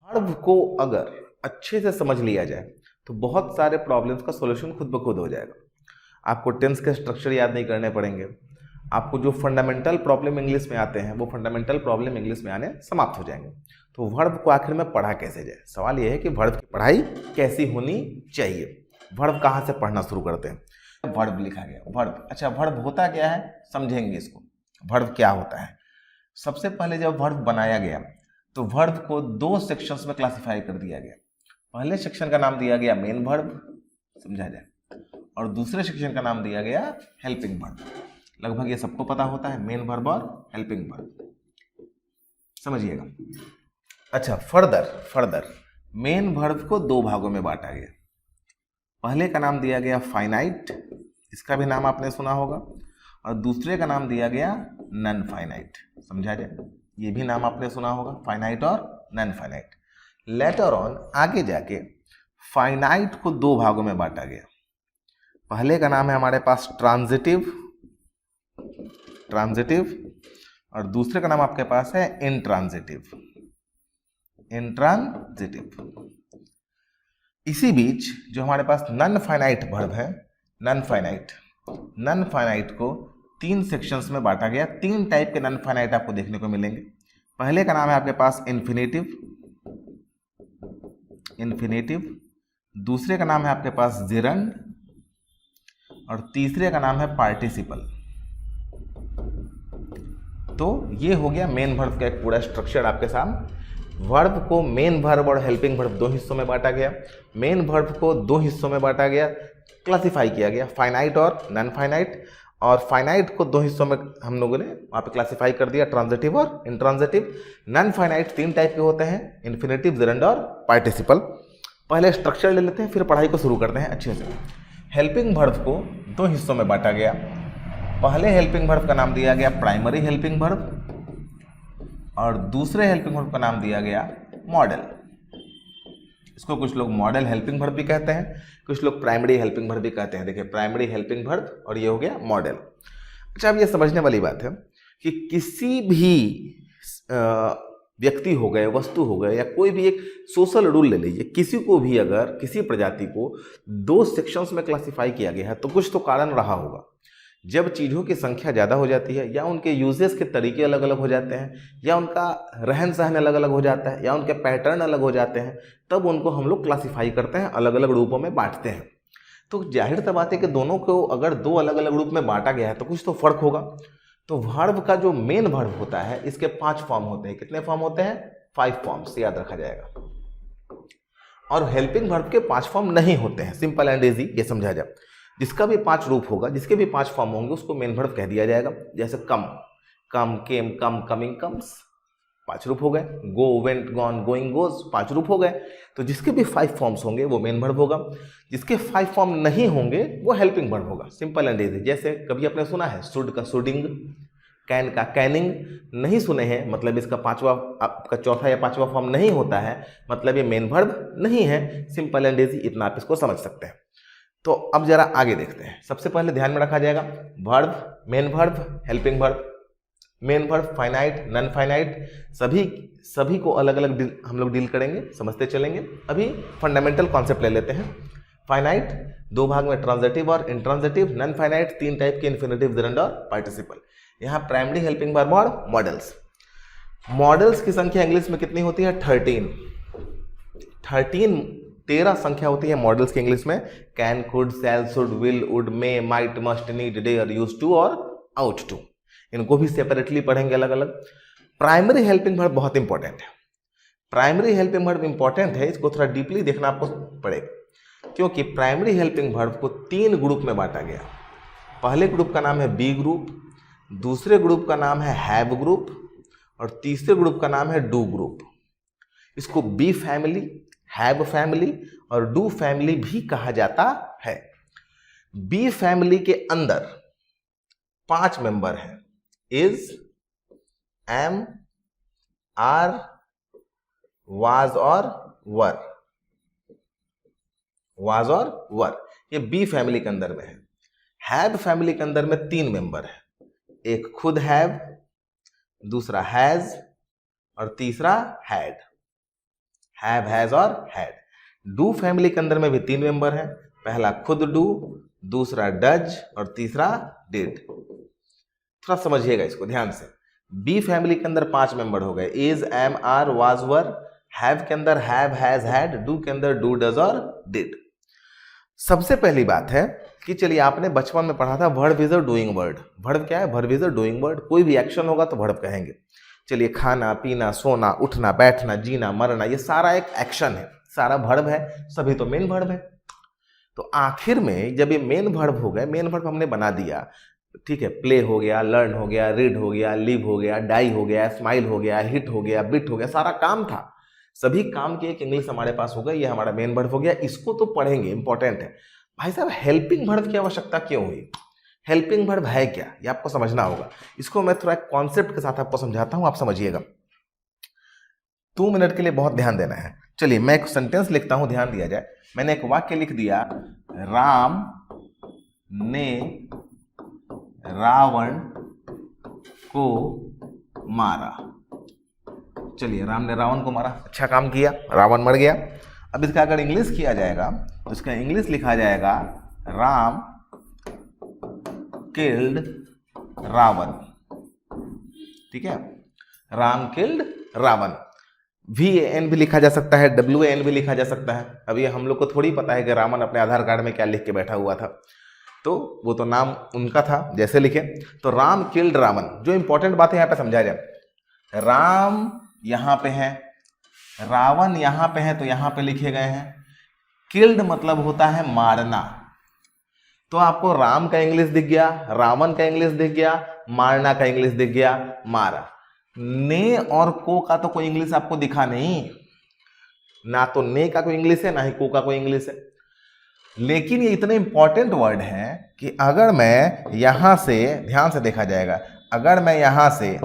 Verb को अगर अच्छे से समझ लिया जाए तो बहुत सारे प्रॉब्लम्स का सॉल्यूशन खुद ब खुद हो जाएगा। आपको टेंस के स्ट्रक्चर याद नहीं करने पड़ेंगे। आपको जो फंडामेंटल प्रॉब्लम इंग्लिश में आते हैं वो फंडामेंटल प्रॉब्लम इंग्लिश में आने समाप्त हो जाएंगे। तो वर्ब को आखिर में पढ़ा कैसे जाए, सवाल यह है कि वर्ब की पढ़ाई कैसी होनी चाहिए। वर्ब कहाँ से पढ़ना शुरू करते हैं। वर्ब लिखा गया, वर्ब, अच्छा वर्ब होता क्या है समझेंगे इसको। वर्ब क्या होता है, सबसे पहले जब वर्ब बनाया गया तो वर्ब को दो सेक्शंस में क्लासिफाई कर दिया गया। पहले सेक्शन का नाम दिया गया मेन वर्ब, समझा जाए, और दूसरे सेक्शन का नाम दिया गया हेल्पिंग वर्ब। लगभग ये सबको पता होता है, मेन वर्ब और हेल्पिंग वर्ब, समझिएगा। अच्छा फर्दर मेन वर्ब को दो भागों में बांटा गया। पहले का नाम दिया गया फाइनाइट, इसका भी नाम आपने सुना होगा, और दूसरे का नाम दिया गया नन फाइनाइट, समझा जाए, ये भी नाम आपने सुना होगा, फाइनाइट और नन फाइनाइट। लेटर ऑन आगे जाके फाइनाइट को दो भागों में बांटा गया। पहले का नाम है हमारे पास ट्रांजिटिव, और दूसरे का नाम आपके पास है इंट्रांजिटिव। इसी बीच जो हमारे पास नन फाइनाइट वर्ब है, नन फाइनाइट को तीन सेक्शंस में बांटा गया। तीन टाइप के नन फाइनाइट आपको देखने को मिलेंगे। पहले का नाम है आपके पास इन्फिनेटिव, दूसरे का नाम है आपके पास जिरंड, और तीसरे का नाम है पार्टिसिपल। तो ये हो गया मेन वर्ब का एक पूरा स्ट्रक्चर आपके सामने। वर्ब को मेन वर्ब और हेल्पिंग वर्ब दो हिस्सों में बांटा गया। मेन वर्ब को दो हिस्सों में बांटा गया, क्लासिफाई किया गया, फाइनाइट और नन फाइनाइट। और फाइनाइट को दो हिस्सों में हम लोगों ने वहाँ पे क्लासिफाई कर दिया, ट्रांजिटिव और इंट्रांजिटिव। नन फाइनाइट तीन टाइप के होते हैं, इन्फिनेटिव, जिरंड और पार्टिसिपल। पहले स्ट्रक्चर ले लेते हैं, फिर पढ़ाई को शुरू करते हैं अच्छे से। हेल्पिंग वर्ब को दो हिस्सों में बांटा गया। पहले हेल्पिंग वर्ब का नाम दिया गया प्राइमरी हेल्पिंग वर्ब, और दूसरे हेल्पिंग वर्ब का नाम दिया गया मॉडल। इसको कुछ लोग मॉडल हेल्पिंग वर्ब भी कहते हैं, कुछ लोग प्राइमरी हेल्पिंग वर्ब भी कहते हैं। देखिए प्राइमरी हेल्पिंग वर्ब और ये हो गया मॉडल। अच्छा, अब ये समझने वाली बात है कि किसी भी व्यक्ति हो गए, वस्तु हो गए, या कोई भी एक सोशल रूल ले लीजिए, किसी को भी अगर किसी प्रजाति को दो सेक्शंस में क्लासिफाई किया गया है तो कुछ तो कारण रहा होगा। जब चीज़ों की संख्या ज़्यादा हो जाती है, या उनके यूजेस के तरीके अलग अलग हो जाते हैं, या उनका रहन सहन अलग अलग हो जाता है, या उनके पैटर्न अलग हो जाते हैं, तब उनको हम लोग क्लासिफाई करते हैं, अलग अलग रूपों में बांटते हैं। तो जाहिर सी बात है कि दोनों को अगर दो अलग अलग रूप में बांटा गया है तो कुछ तो फर्क होगा। तो वर्ब का जो मेन वर्ब होता है, इसके 5 फॉर्म होते हैं। कितने फॉर्म होते हैं? 5 फॉर्म्स, याद रखा जाएगा। और हेल्पिंग वर्ब के 5 फॉर्म नहीं होते हैं, सिंपल एंड इजी, ये समझा जाए। जिसका भी 5 रूप होगा, जिसके भी 5 फॉर्म होंगे, उसको मेन वर्ब कह दिया जाएगा। जैसे कम, केम, कम, कमिंग, कम्स, 5 रूप हो गए। गो, वेंट, गॉन, गोइंग, गोज, 5 रूप हो गए। तो जिसके भी 5 फॉर्म्स होंगे वो मेन वर्ब होगा। जिसके 5 फॉर्म नहीं होंगे वो हेल्पिंग वर्ब होगा, सिंपल एंड इजी। जैसे कभी आपने सुना है शुड का शुडिंग, कैन का कैनिंग, नहीं सुने हैं, मतलब इसका आपका चौथा या 5वां फॉर्म नहीं होता है, मतलब ये मेन वर्ब नहीं है। सिंपल एंड इजी, इतना आप इसको समझ सकते हैं। तो अब जरा आगे देखते हैं। सबसे पहले ध्यान में रखा जाएगा verb, main verb, helping verb. Main verb, finite, non finite, सभी को अलग अलग हम लोग डील करेंगे, समझते चलेंगे। अभी फंडामेंटल कॉन्सेप्ट ले लेते हैं। फाइनाइट 2 भाग में, ट्रांजिटिव और इंट्रांजिटिव। नन फाइनाइट 3 टाइप के, इन्फिनेटिव, जिरंड और पार्टिसिपल। यहाँ प्राइमरी हेल्पिंग वर्ब और मॉडल्स। मॉडल्स की संख्या इंग्लिश में कितनी होती है? 13 संख्या होती है मॉडल्स की इंग्लिश में। Can, could, shall, should, will, would, may, might, must, need, dare, use to और आउट टू। इनको भी सेपरेटली पढ़ेंगे अलग अलग। प्राइमरी हेल्पिंग वर्ब बहुत इंपॉर्टेंट है। प्राइमरी हेल्पिंग वर्ब इंपॉर्टेंट है, इसको थोड़ा डीपली देखना आपको पड़ेगा, क्योंकि प्राइमरी हेल्पिंग वर्ब को 3 ग्रुप में बांटा गया। पहले ग्रुप का नाम है बी ग्रुप, दूसरे ग्रुप का नाम है हैव ग्रुप, और तीसरे ग्रुप का नाम है डू ग्रुप। इसको बी फैमिली, हैव फैमिली और डू फैमिली भी कहा जाता है। बी फैमिली के अंदर 5 मेंबर हैं, इज, एम, आर, वाज और वर। ये बी फैमिली के अंदर में है। हैव फैमिली के अंदर में 3 मेंबर है, एक खुद हैव, दूसरा हैज और तीसरा हैड। हैव, हैज और हैड। डू फैमिली के अंदर में भी 3 मेंबर हैं, पहला खुद डू, दूसरा डज और तीसरा डिड। थोड़ा समझिएगा इसको ध्यान से। बी फैमिली के अंदर 5 मेंबर हो गए, is, am, are, was, were. Have के अंदर हैव, हैज, हैड। डू के अंदर डू, डज और डिड। सबसे पहली बात है कि चलिए आपने बचपन में पढ़ा था verb is a doing word. Verb क्या है? Verb is a doing word. कोई भी एक्शन होगा तो वर्ब कहेंगे। चलिए खाना, पीना, सोना, उठना, बैठना, जीना, मरना, ये सारा एक एक्शन है, सारा वर्ब है, सभी तो मेन वर्ब है। तो आखिर में जब ये मेन वर्ब हो गए, मेन वर्ब हमने बना दिया, ठीक है, प्ले हो गया, लर्न हो गया, रीड हो गया, लिव हो गया, डाई हो गया, स्माइल हो गया, हिट हो गया, बिट हो गया, सारा काम था, सभी काम की एक इंग्लिश हमारे पास हो गई, ये हमारा मेन वर्ब हो गया। इसको तो पढ़ेंगे, इंपॉर्टेंट है। भाई साहब हेल्पिंग वर्ब की आवश्यकता क्यों हुई? हेल्पिंग वर्ब है क्या, ये आपको समझना होगा। इसको मैं थोड़ा कॉन्सेप्ट के साथ आपको समझाता हूं, आप समझिएगा। 2 मिनट के लिए बहुत ध्यान देना है। चलिए मैं एक सेंटेंस लिखता हूं, ध्यान दिया जाए। मैंने एक वाक्य लिख दिया, राम ने रावण को मारा। चलिए राम ने रावण को मारा, अच्छा काम किया, रावण मर गया। अब इसका अगर इंग्लिश किया जाएगा तो इसका इंग्लिश लिखा जाएगा राम किल्ड रावण। ठीक है, राम किल्ड रावण। VAN भी लिखा जा सकता है, WAN भी लिखा जा सकता है। अब ये हम लोग को थोड़ी पता है कि रावण अपने आधार कार्ड में क्या लिख के बैठा हुआ था, तो वो तो नाम उनका था, जैसे लिखे। तो राम किल्ड रावण। जो इंपॉर्टेंट बात है यहाँ पे समझा जाए, राम यहाँ पे है, रावण यहाँ पे है, तो यहाँ पे लिखे गए हैं। किल्ड मतलब होता है मारना। तो आपको राम का इंग्लिश दिख गया, रावण का इंग्लिश दिख गया, मारना का इंग्लिश दिख गया, मारा। ने और को का तो कोई इंग्लिश आपको दिखा नहीं, ना तो ने का कोई इंग्लिश है, ना ही को का कोई इंग्लिश है। लेकिन ये इतने इंपॉर्टेंट वर्ड हैं कि अगर मैं यहां से, ध्यान से देखा जाएगा, अगर मैं यहां से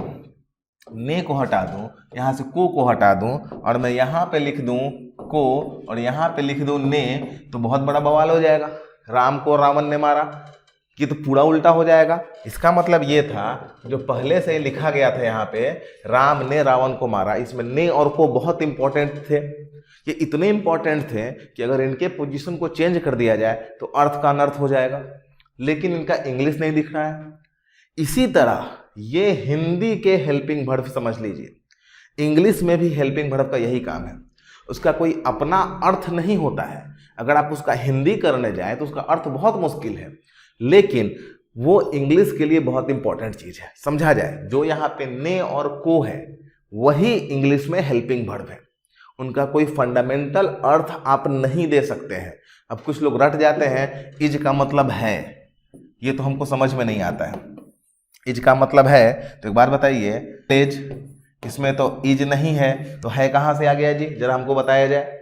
ने को हटा दूं, यहां से को हटा दूं, और मैं यहां पे लिख दूं को और यहां पे लिख दूं ने, तो बहुत बड़ा बवाल हो जाएगा। राम को रावण ने मारा, कि तो पूरा उल्टा हो जाएगा। इसका मतलब ये था, जो पहले से लिखा गया था यहाँ पे, राम ने रावण को मारा, इसमें ने और को बहुत इंपॉर्टेंट थे। ये इतने इंपॉर्टेंट थे कि अगर इनके पोजीशन को चेंज कर दिया जाए तो अर्थ का अनर्थ हो जाएगा, लेकिन इनका इंग्लिश नहीं दिख रहा है। इसी तरह ये हिंदी के हेल्पिंग वर्ब समझ लीजिए, इंग्लिश में भी हेल्पिंग वर्ब का यही काम है। उसका कोई अपना अर्थ नहीं होता है। अगर आप उसका हिंदी करने जाए तो उसका अर्थ बहुत मुश्किल है, लेकिन वो इंग्लिश के लिए बहुत इंपॉर्टेंट चीज है। समझा जाए, जो यहाँ पे ने और को है वही इंग्लिश में हेल्पिंग वर्ब है। उनका कोई फंडामेंटल अर्थ आप नहीं दे सकते हैं। अब कुछ लोग रट जाते हैं, इज का मतलब है, ये तो हमको समझ में नहीं आता है। इज का मतलब है, तो एक बार बताइए, तेज, इसमें तो इज नहीं है, तो है कहाँ से आ गया जी, जरा हमको बताया जाए।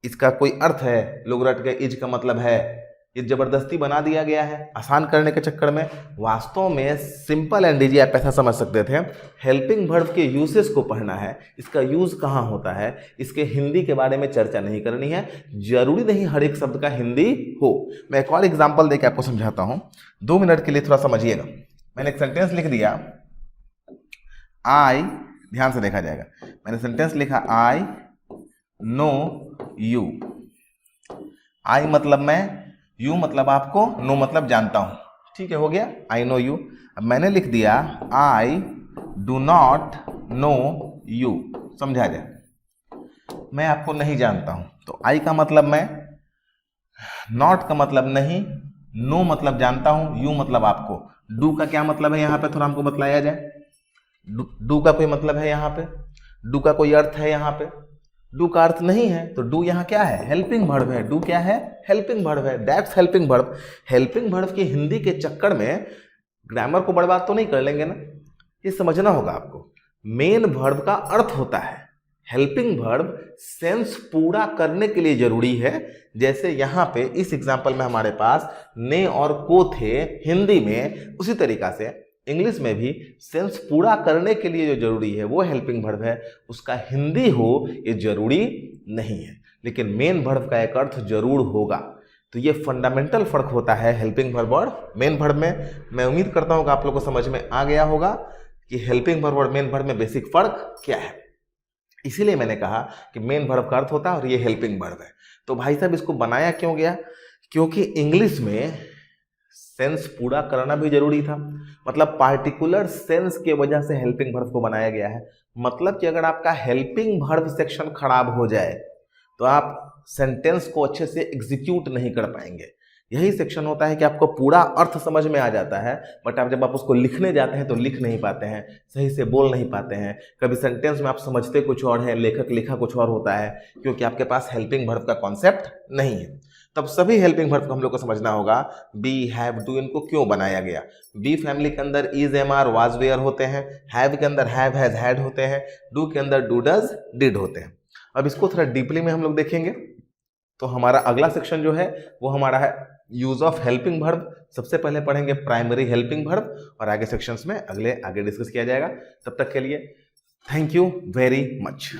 इसका कोई अर्थ है, लोग रट गए, इज का मतलब है। ये जबरदस्ती बना दिया गया है आसान करने के चक्कर में। वास्तव में सिंपल एंड इजी आप ऐसा समझ सकते थे, हेल्पिंग वर्ब के यूसेस को पढ़ना है, इसका यूज कहाँ होता है, इसके हिंदी के बारे में चर्चा नहीं करनी है। जरूरी नहीं हर एक शब्द का हिंदी हो। मैं एक और एग्जाम्पल देकर आपको समझाता हूँ, 2 मिनट के लिए थोड़ा समझिएगा। मैंने एक सेंटेंस लिख दिया, आई, ध्यान से देखा जाएगा, मैंने सेंटेंस लिखा, आई नो यू। आई मतलब मैं, यू मतलब आपको, नो मतलब जानता हूं। ठीक है, हो गया, आई नो यू। अब मैंने लिख दिया, I do not know you. समझा जाए, मैं आपको नहीं जानता हूं। तो आई का मतलब मैं, नॉट का मतलब नहीं, नो मतलब जानता हूं, यू मतलब आपको। डू का क्या मतलब है यहाँ पे, थोड़ा हमको बतलाया जाए। डू का कोई मतलब है यहाँ पे, डू का कोई अर्थ है यहाँ पे, डू का अर्थ नहीं है। तो डू यहाँ क्या है, हेल्पिंग वर्ब है। डू क्या है, हेल्पिंग वर्ब है। That's helping verb. Helping verb की हिंदी के चक्कर में ग्रामर को बर्बाद तो नहीं कर लेंगे ना, ये समझना होगा आपको। मेन वर्ब का अर्थ होता है, हेल्पिंग वर्ब सेंस पूरा करने के लिए जरूरी है। जैसे यहाँ पे इस एग्जाम्पल में हमारे पास ने और को थे हिंदी में, उसी तरीका से इंग्लिश में भी सेंस पूरा करने के लिए जो जरूरी है वो हेल्पिंग वर्ब है। उसका हिंदी हो ये जरूरी नहीं है, लेकिन मेन वर्ब का एक अर्थ जरूर होगा। तो ये फंडामेंटल फर्क होता है हेल्पिंग वर्ब और मेन वर्ब में। मैं उम्मीद करता हूँ कि आप लोगों को समझ में आ गया होगा कि हेल्पिंग वर्ब और मेन वर्ब में बेसिक फर्क क्या है। इसीलिए मैंने कहा कि मेन वर्ब का अर्थ होता है और ये हेल्पिंग वर्ब है। तो भाई साहब इसको बनाया क्यों गया? क्योंकि इंग्लिश में सेंस पूरा करना भी जरूरी था, मतलब पार्टिकुलर सेंस के वजह से हेल्पिंग वर्ब को बनाया गया है। मतलब कि अगर आपका हेल्पिंग वर्ब सेक्शन खराब हो जाए तो आप सेंटेंस को अच्छे से एग्जीक्यूट नहीं कर पाएंगे। यही सेक्शन होता है कि आपको पूरा अर्थ समझ में आ जाता है, बट आप जब आप उसको लिखने जाते हैं तो लिख नहीं पाते हैं, सही से बोल नहीं पाते हैं। कभी सेंटेंस में आप समझते कुछ और है, लेखक लिखा कुछ और होता है, क्योंकि आपके पास हेल्पिंग वर्ब का कॉन्सेप्ट नहीं है। तब सभी हेल्पिंग वर्ब को हम लोग को समझना होगा बी, हैव, डू इनको क्यों बनाया गया। बी फैमिली के अंदर is, am, are, was, were होते हैं। हैव के अंदर हैव, हैज, हैड होते हैं। डू के अंदर डू, डज, डिड होते हैं। अब इसको थोड़ा डीपली में हम लोग देखेंगे तो हमारा अगला सेक्शन जो है वो हमारा है यूज ऑफ हेल्पिंग वर्ब। सबसे पहले पढ़ेंगे प्राइमरी हेल्पिंग वर्ब और आगे सेक्शंस में आगे डिस्कस किया जाएगा। तब तक के लिए थैंक यू वेरी मच।